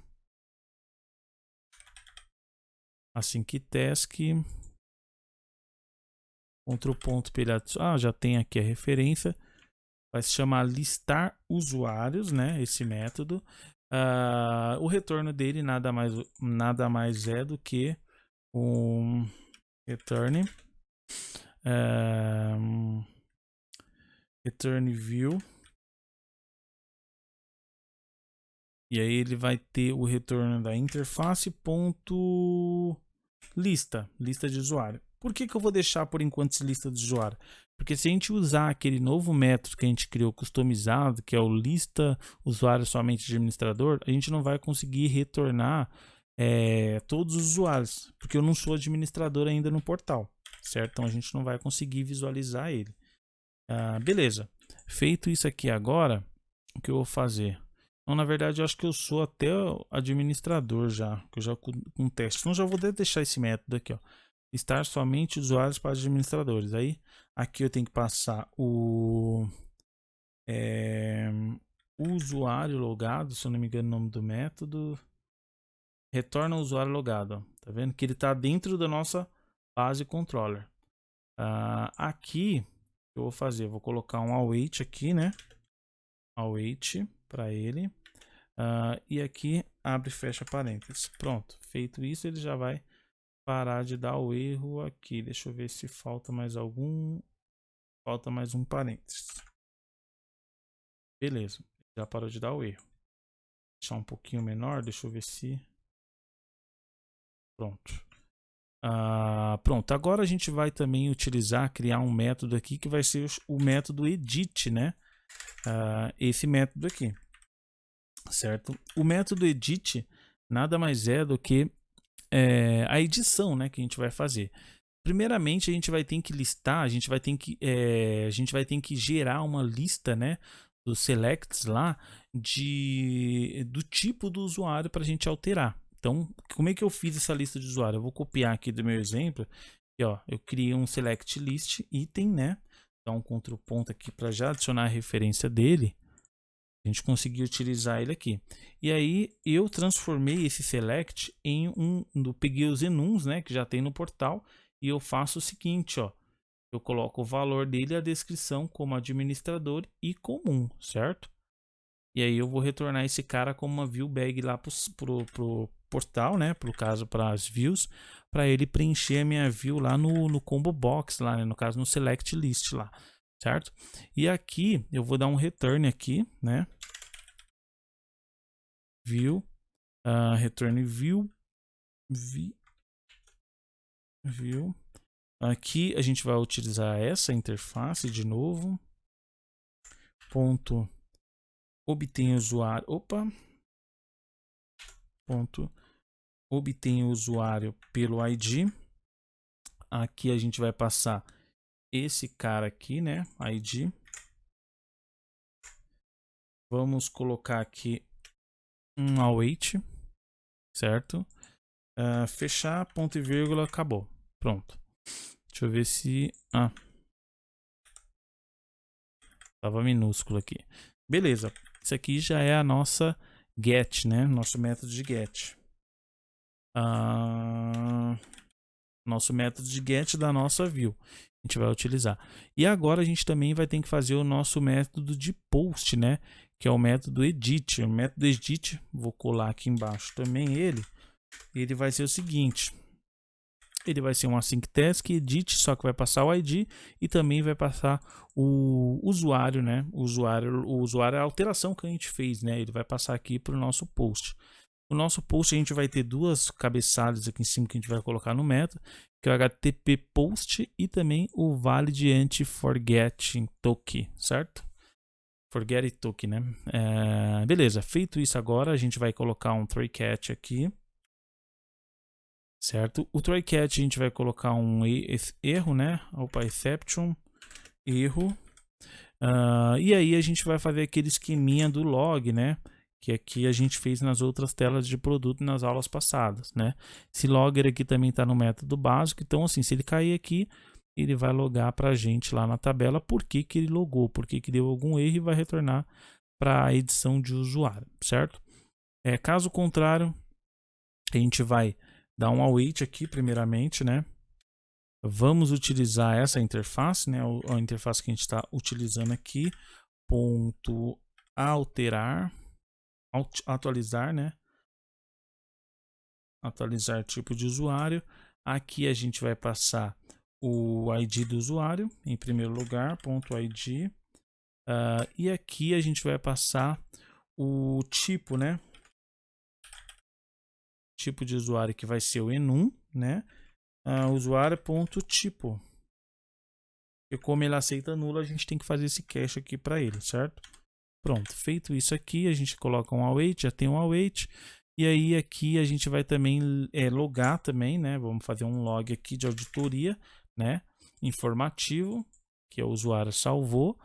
Async task. Outro ponto para ele adicionar. Já tem aqui a referência. Vai se chamar listar usuários, né? Esse método. O retorno dele nada mais é do que um return view, e aí ele vai ter o retorno da interface ponto lista de usuário. Por que eu vou deixar por enquanto esse lista de usuário? Porque se a gente usar aquele novo método que a gente criou customizado, que é o lista usuário somente administrador, a gente não vai conseguir retornar todos os usuários, porque eu não sou administrador ainda no portal, certo? Então a gente não vai conseguir visualizar ele. Beleza. Feito isso aqui agora, o que eu vou fazer? Então, na verdade, eu acho que eu sou até administrador já, que eu já com teste. Então já vou deixar esse método aqui, ó. Listar somente usuários para administradores. Aí aqui eu tenho que passar o usuário logado, se eu não me engano o nome do método. Retorna o usuário logado, ó. Tá vendo que ele está dentro da nossa base controller. Aqui eu vou fazer, vou colocar um await aqui, né? Await para ele. E aqui abre e fecha parênteses. Pronto, feito isso, ele já vai parar de dar o erro aqui. Deixa eu ver se falta mais algum. Falta mais um parênteses. Beleza, já parou de dar o erro. Vou deixar um pouquinho menor, deixa eu ver se... Pronto. Pronto, agora a gente vai também criar um método aqui que vai ser o método edit, né? Esse método aqui, certo? O método edit nada mais é do que a edição, né, que a gente vai fazer. Primeiramente, a gente vai ter que listar, a gente vai ter que gerar uma lista, né, dos selects lá do tipo do usuário para a gente alterar. Então, como é que eu fiz essa lista de usuário? Eu vou copiar aqui do meu exemplo. E, ó, eu criei um select list item, né? Dá um Ctrl ponto aqui para já adicionar a referência dele. A gente conseguiu utilizar ele aqui. E aí eu transformei esse select em peguei os enums, né, que já tem no portal, e eu faço o seguinte, ó. Eu coloco o valor dele e a descrição como administrador e comum, certo? E aí eu vou retornar esse cara como uma view bag lá pro portal, né? Pro caso, para as views, para ele preencher a minha view lá no combo box, lá, né? No caso, no select list lá, certo? E aqui eu vou dar um return aqui, né? View, return view, view. Aqui a gente vai utilizar essa interface de novo. Ponto obtém usuário. Opa! Ponto obtém usuário pelo ID. Aqui a gente vai passar esse cara aqui, né? ID. Vamos colocar aqui um await, certo? Fechar, ponto e vírgula, acabou. Pronto. Deixa eu ver se... tava minúsculo aqui. Beleza. Isso aqui já é a nossa get, né? Nosso método de get. Nosso método de get da nossa view. A gente vai utilizar. E agora a gente também vai ter que fazer o nosso método de post, né? Que é o método edit. O método edit, vou colar aqui embaixo também ele. Ele vai ser o seguinte. Ele vai ser um async task edit, só que vai passar o ID e também vai passar o usuário, né? O usuário é a alteração que a gente fez, né? Ele vai passar aqui para o nosso post. O nosso post a gente vai ter duas cabeçalhas aqui em cima que a gente vai colocar no método, que é o HTTP post e também o valid anti-forgetting token, certo? Forget it token, né? Beleza, feito isso agora, a gente vai colocar um try catch aqui. Certo? O try catch a gente vai colocar um erro, né? Opa, exception, erro. E aí a gente vai fazer aquele esqueminha do log, né? Que aqui a gente fez nas outras telas de produto nas aulas passadas, né? Esse logger aqui também está no método básico. Então, assim, se ele cair aqui, ele vai logar para a gente lá na tabela por que ele logou, por que deu algum erro e vai retornar para a edição de usuário, certo? Caso contrário, a gente vai dar um await aqui primeiramente, né? Vamos utilizar essa interface, né? A interface que a gente está utilizando aqui, ponto alterar, atualizar, né? Atualizar tipo de usuário. Aqui a gente vai passar o ID do usuário em primeiro lugar, ponto ID. E aqui a gente vai passar o tipo, né? Tipo de usuário que vai ser o enum, né? Usuário.tipo. E como ele aceita nulo, a gente tem que fazer esse cache aqui para ele, certo? Pronto, feito isso aqui, a gente coloca um await, já tem um await. E aí aqui a gente vai também logar também, né? Vamos fazer um log aqui de auditoria, né? Informativo, que o usuário salvou.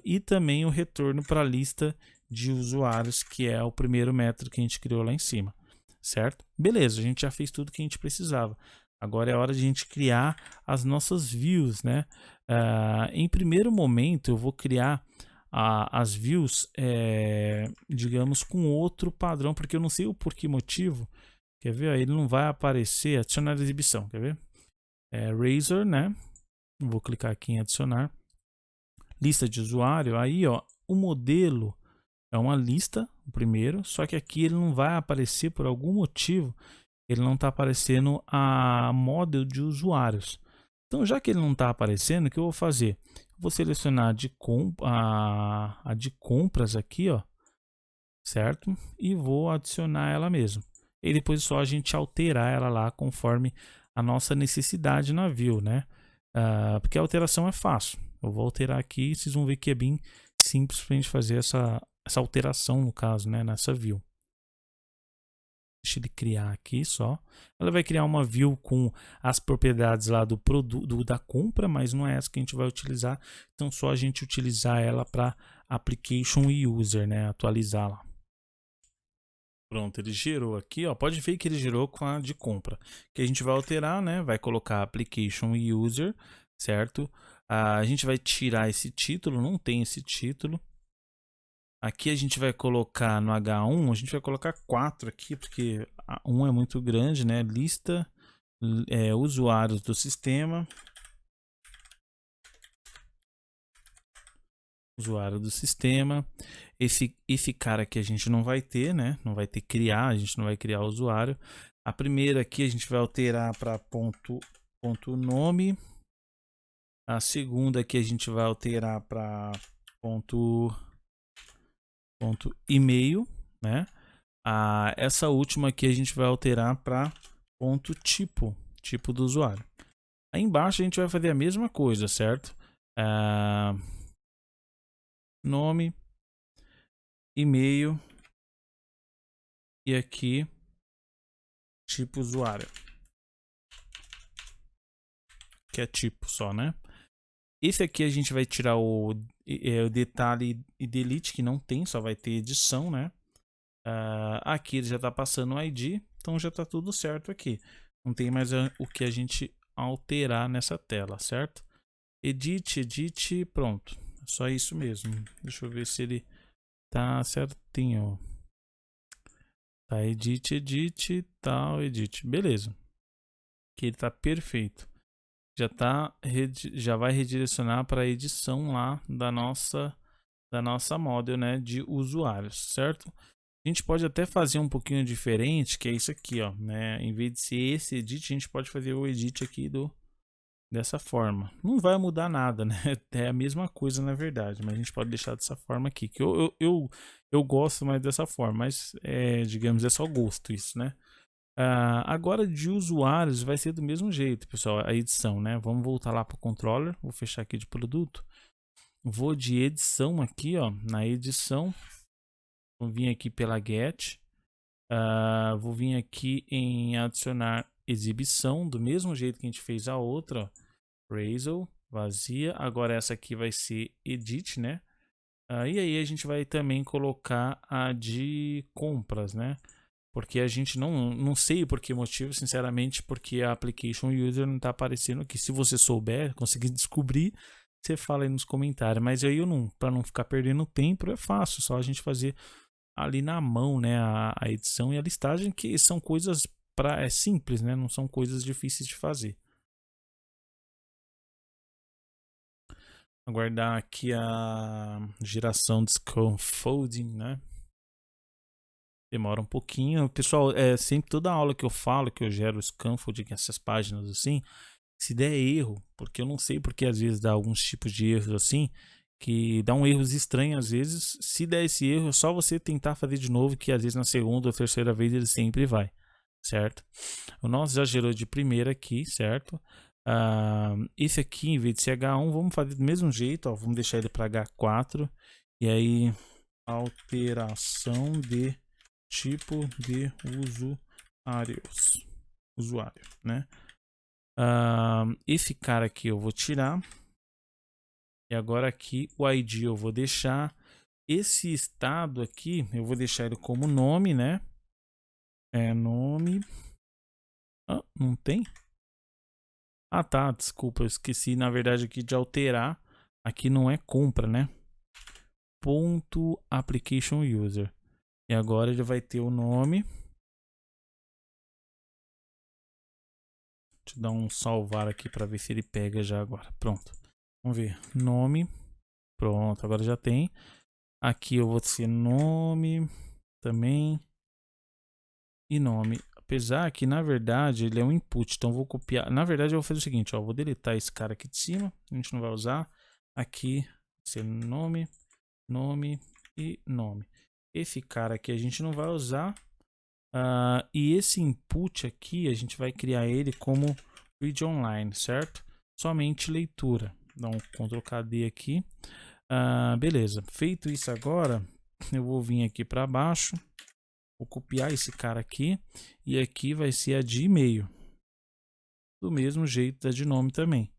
E também o retorno para a lista de usuários, que é o primeiro método que a gente criou lá em cima, certo? Beleza, a gente já fez tudo que a gente precisava. Agora é hora de a gente criar as nossas views, né? Em primeiro momento, eu vou criar as views, digamos, com outro padrão, porque eu não sei por que motivo. Quer ver? Ele não vai aparecer. Adicionar exibição, quer ver? Razor, né? Vou clicar aqui em adicionar. Lista de usuário. Aí, ó, o modelo é uma lista, o primeiro, só que aqui ele não vai aparecer por algum motivo. Ele não está aparecendo a model de usuários. Então, já que ele não está aparecendo, o que eu vou fazer? Vou selecionar a de compras aqui, ó, certo? E vou adicionar ela mesmo. E depois só a gente alterar ela lá conforme a nossa necessidade na view, né? Porque a alteração é fácil. Eu vou alterar aqui e vocês vão ver que é bem simples para a gente fazer essa alteração, no caso, né? Nessa view. Deixa ele criar aqui só. Ela vai criar uma view com as propriedades lá do produto, da compra, mas não é essa que a gente vai utilizar. Então, só a gente utilizar ela para application e user, né? Atualizar lá. Pronto, ele gerou aqui, ó. Pode ver que ele gerou com a de compra. Que a gente vai alterar, né? Vai colocar application e user, certo? A gente vai tirar esse título, não tem esse título. Aqui a gente vai colocar no H1, a gente vai colocar 4 aqui, porque 1 é muito grande, né? Lista, usuários do sistema. usuário do sistema. Esse cara aqui a gente não vai ter, né? Não vai ter criar, a gente não vai criar o usuário. A primeira aqui a gente vai alterar para ponto nome. A segunda aqui a gente vai alterar para ponto e-mail, né? Essa última aqui a gente vai alterar para ponto tipo do usuário. Aí embaixo a gente vai fazer a mesma coisa, certo? Nome, e-mail e aqui tipo usuário, que é tipo só, né? Esse aqui a gente vai tirar o detalhe e delete, que não tem, só vai ter edição, né? Aqui ele já está passando o ID, então já está tudo certo aqui. Não tem mais o que a gente alterar nessa tela, certo? Edit, pronto. Só isso mesmo. Deixa eu ver se ele tá certinho. Tá, edit, tal, edit. Beleza. Aqui ele tá perfeito. Já vai redirecionar para a edição lá da nossa model, né, de usuários, certo? A gente pode até fazer um pouquinho diferente, que é isso aqui, ó, né? Em vez de ser esse edit, a gente pode fazer o edit aqui dessa forma. Não vai mudar nada, né? É a mesma coisa na verdade, mas a gente pode deixar dessa forma aqui, que eu gosto mais dessa forma, mas digamos, é só gosto isso, né? Agora de usuários vai ser do mesmo jeito, pessoal, a edição, né? Vamos voltar lá para o controller, vou fechar aqui de produto. Vou de edição aqui, ó, na edição. Vou vir aqui pela get. Vou vir aqui em adicionar exibição, do mesmo jeito que a gente fez a outra, ó. Appraisal, vazia. Agora essa aqui vai ser edit, né? E aí a gente vai também colocar a de compras, né? Porque a gente não sei por que motivo, sinceramente, porque a application user não está aparecendo aqui. Se você souber, conseguir descobrir, você fala aí nos comentários. Mas aí para não ficar perdendo tempo, é fácil, só a gente fazer ali na mão, né, a edição e a listagem, que são coisas simples, né? Não são coisas difíceis de fazer. Aguardar aqui a geração de scaffolding, né? Demora um pouquinho. Pessoal, sempre toda aula que eu falo que eu gero scaffolding, essas páginas assim, se der erro, porque eu não sei porque às vezes dá alguns tipos de erros assim, que dá um erros estranhos às vezes. Se der esse erro, é só você tentar fazer de novo, que às vezes na segunda ou terceira vez ele sempre vai, certo? O nosso já gerou de primeira aqui, certo? Esse aqui, em vez de ser H1, vamos fazer do mesmo jeito, ó, vamos deixar ele para H4, e aí alteração de tipo de usuário, né? Esse cara aqui eu vou tirar, e agora aqui o ID eu vou deixar. Esse estado aqui eu vou deixar ele como nome, né? Nome. Não tem? Tá, desculpa, eu esqueci na verdade aqui de alterar. Aqui não é compra, né? Ponto application user. E agora ele vai ter o nome. Deixa eu dar um salvar aqui para ver se ele pega já agora. Pronto. Vamos ver. Nome. Pronto, agora já tem. Aqui eu vou ser nome também. E nome. Apesar que, na verdade, ele é um input. Então, eu vou copiar. Na verdade, eu vou fazer o seguinte. Ó, vou deletar esse cara aqui de cima. A gente não vai usar. Aqui, ser nome, nome e nome. Esse cara aqui a gente não vai usar. E esse input aqui, a gente vai criar ele como read online, certo? Somente leitura. Dá um Ctrl KD aqui. Beleza. Feito isso agora, eu vou vir aqui para baixo. Vou copiar esse cara aqui. E aqui vai ser a de e-mail. Do mesmo jeito da de nome também.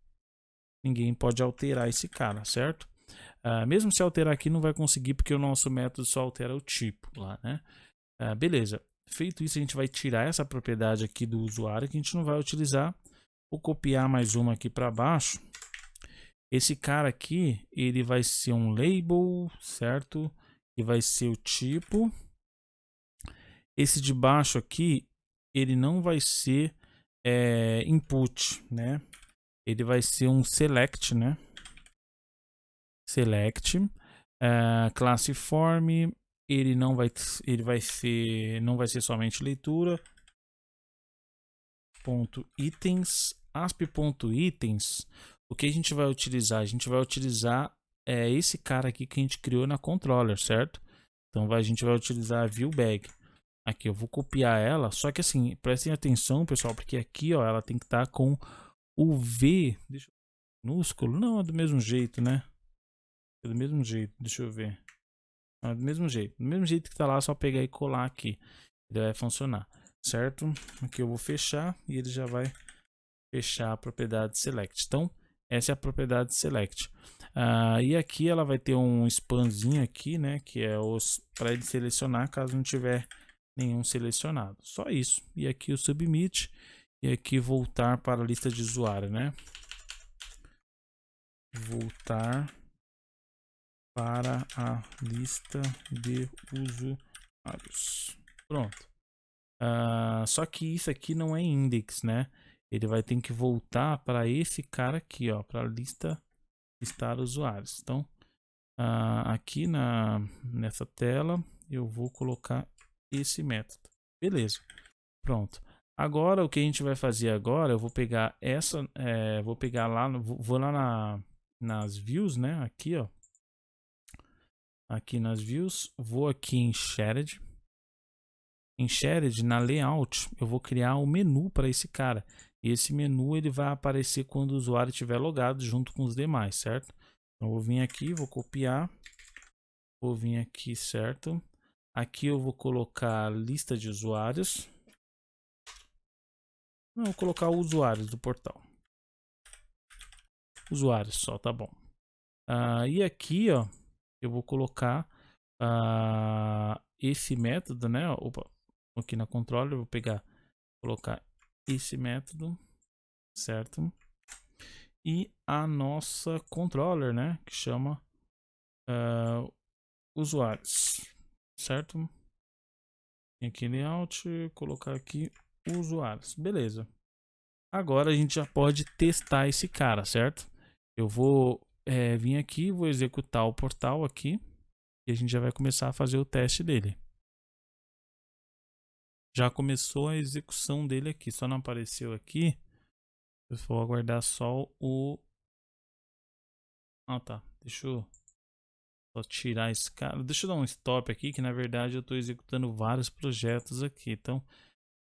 Ninguém pode alterar esse cara, certo? Mesmo se alterar aqui, não vai conseguir, porque o nosso método só altera o tipo lá, né? Beleza. Feito isso, a gente vai tirar essa propriedade aqui do usuário, que a gente não vai utilizar. Vou copiar mais uma aqui para baixo. Esse cara aqui, ele vai ser um label, certo? E vai ser o tipo. Esse de baixo aqui, ele não vai ser input, né? Ele vai ser um select, né? Select. Classe form, ele não vai ser somente leitura. Ponto itens, asp.itens. O que a gente vai utilizar? A gente vai utilizar esse cara aqui que a gente criou na controller, certo? Então a gente vai utilizar a viewBag. Aqui eu vou copiar ela, só que assim, prestem atenção, pessoal, porque aqui, ó, ela tem que estar com o V, minúsculo, não, é do mesmo jeito, né? É do mesmo jeito, deixa eu ver. É do mesmo jeito que tá lá, só pegar e colar aqui. Ele vai funcionar, certo? Aqui eu vou fechar e ele já vai fechar a propriedade select. Então, essa é a propriedade select. E aqui ela vai ter um spanzinho aqui, né? Que é para ele selecionar caso não tiver nenhum selecionado. Só isso. E aqui o submit. E aqui voltar para a lista de usuário, né? Voltar para a lista de usuários. Pronto. Só que isso aqui não é index, né? Ele vai ter que voltar para esse cara aqui, ó, para a lista listar usuários. Então, aqui nessa tela eu vou colocar esse método. Beleza. Pronto. Agora o que a gente vai fazer agora, eu vou pegar vou pegar lá, vou lá nas views, né? Aqui, ó. Aqui nas views, vou aqui em shared. Em shared, na layout, eu vou criar um menu para esse cara. E esse menu ele vai aparecer quando o usuário estiver logado junto com os demais, certo? Então, eu vou vir aqui, vou copiar. Vou vir aqui, certo? Aqui eu vou colocar lista de usuários. Não, vou colocar usuários do portal. Usuários só, tá bom. E aqui, ó, eu vou colocar esse método, né? Opa, aqui na controller, eu vou colocar esse método, certo? E a nossa controller, né? Que chama usuários, certo? Aqui layout, colocar aqui usuários, beleza. Agora a gente já pode testar esse cara, certo? Eu vou vir aqui, vou executar o portal aqui e a gente já vai começar a fazer o teste dele. Já começou a execução dele aqui, só não apareceu aqui. Eu vou aguardar só o... tá, deixa eu só tirar esse cara. Deixa eu dar um stop aqui, que na verdade eu estou executando vários projetos aqui. Então,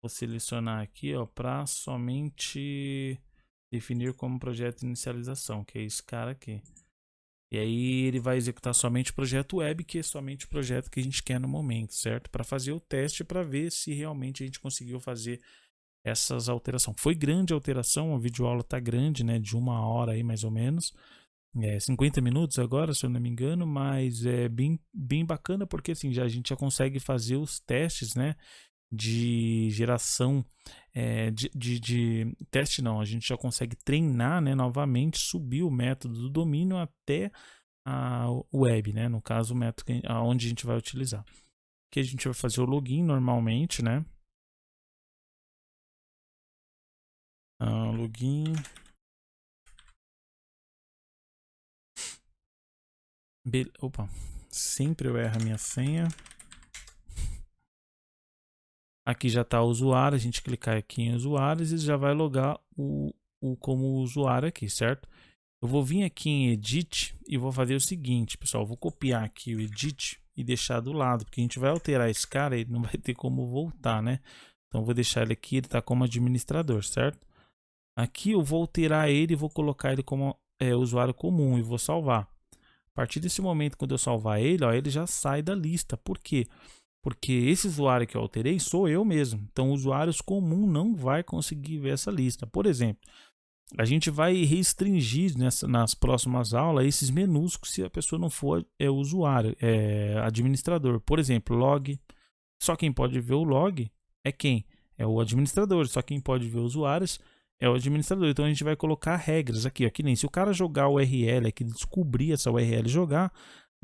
vou selecionar aqui, ó, para somente definir como projeto de inicialização, que é esse cara aqui. E aí ele vai executar somente o projeto web, que é somente o projeto que a gente quer no momento, certo? Para fazer o teste, para ver se realmente a gente conseguiu fazer essas alterações. Foi grande a alteração, a videoaula tá grande, né? De 1 hora aí mais ou menos. 50 minutos agora, se eu não me engano, mas é bem bacana porque assim, a gente já consegue fazer os testes, né? De geração de teste não, a gente já consegue treinar, né, novamente, subir o método do domínio até a web, né, no caso o método onde a gente vai utilizar. Aqui a gente vai fazer o login normalmente, né, login, opa, sempre eu erro a minha senha. Aqui já está o usuário, a gente clicar aqui em usuários e já vai logar como usuário aqui, certo? Eu vou vir aqui em edit e vou fazer o seguinte, pessoal, eu vou copiar aqui o edit e deixar do lado, porque a gente vai alterar esse cara e ele não vai ter como voltar, né? Então eu vou deixar ele aqui, ele está como administrador, certo? Aqui eu vou alterar ele e vou colocar ele como usuário comum e vou salvar. A partir desse momento, quando eu salvar ele, ó, ele já sai da lista. Por quê? Porque esse usuário que eu alterei sou eu mesmo. Então, usuários comuns não vai conseguir ver essa lista. Por exemplo, a gente vai restringir nas próximas aulas esses menus se a pessoa não for usuário, administrador. Por exemplo, log. Só quem pode ver o log é quem? É o administrador. Só quem pode ver usuários é o administrador. Então a gente vai colocar regras aqui. Que nem se o cara jogar o URL aqui, descobrir essa URL e jogar,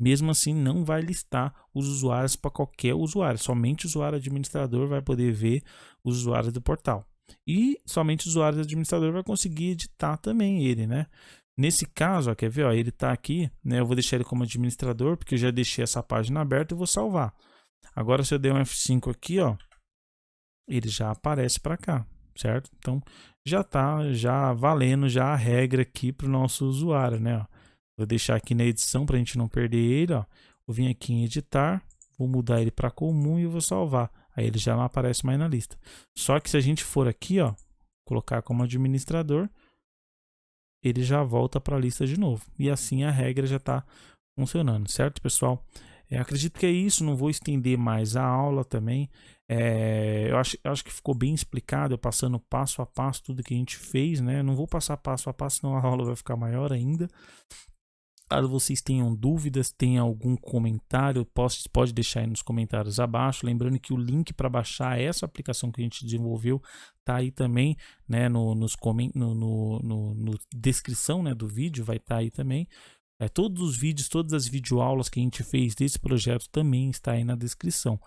mesmo assim não vai listar os usuários para qualquer usuário. Somente o usuário administrador vai poder ver os usuários do portal. E somente o usuário administrador vai conseguir editar também ele, né? Nesse caso, ó, quer ver? Ó, ele está aqui, né? Eu vou deixar ele como administrador, porque eu já deixei essa página aberta e vou salvar. Agora, se eu der um F5 aqui, ó, ele já aparece para cá, certo? Então, já está já valendo já a regra aqui para o nosso usuário, né? Ó, vou deixar aqui na edição para a gente não perder ele, ó. Vou vir aqui em editar, vou mudar ele para comum e vou salvar. Aí ele já não aparece mais na lista. Só que se a gente for aqui, ó, colocar como administrador, ele já volta para a lista de novo. E assim a regra já está funcionando, certo, pessoal? Acredito que é isso, não vou estender mais a aula também. Eu acho que ficou bem explicado, eu passando passo a passo tudo que a gente fez, né? Não vou passar passo a passo, senão a aula vai ficar maior ainda. Caso vocês tenham dúvidas, tenham algum comentário, pode deixar aí nos comentários abaixo. Lembrando que o link para baixar essa aplicação que a gente desenvolveu tá aí também, né, no descrição, né, do vídeo, vai estar aí também. Todos os vídeos, todas as videoaulas que a gente fez desse projeto também está aí na descrição.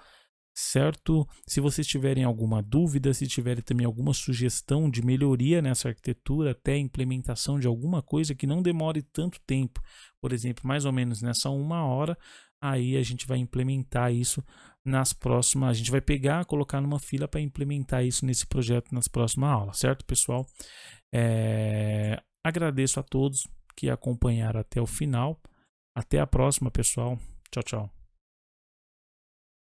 Certo? Se vocês tiverem alguma dúvida, se tiverem também alguma sugestão de melhoria nessa arquitetura, até implementação de alguma coisa que não demore tanto tempo, por exemplo, mais ou menos nessa 1 hora, aí a gente vai implementar isso nas próximas, a gente vai pegar, colocar numa fila para implementar isso nesse projeto nas próximas aulas, certo, pessoal? Agradeço a todos que acompanharam até o final. Até a próxima, pessoal. Tchau, tchau.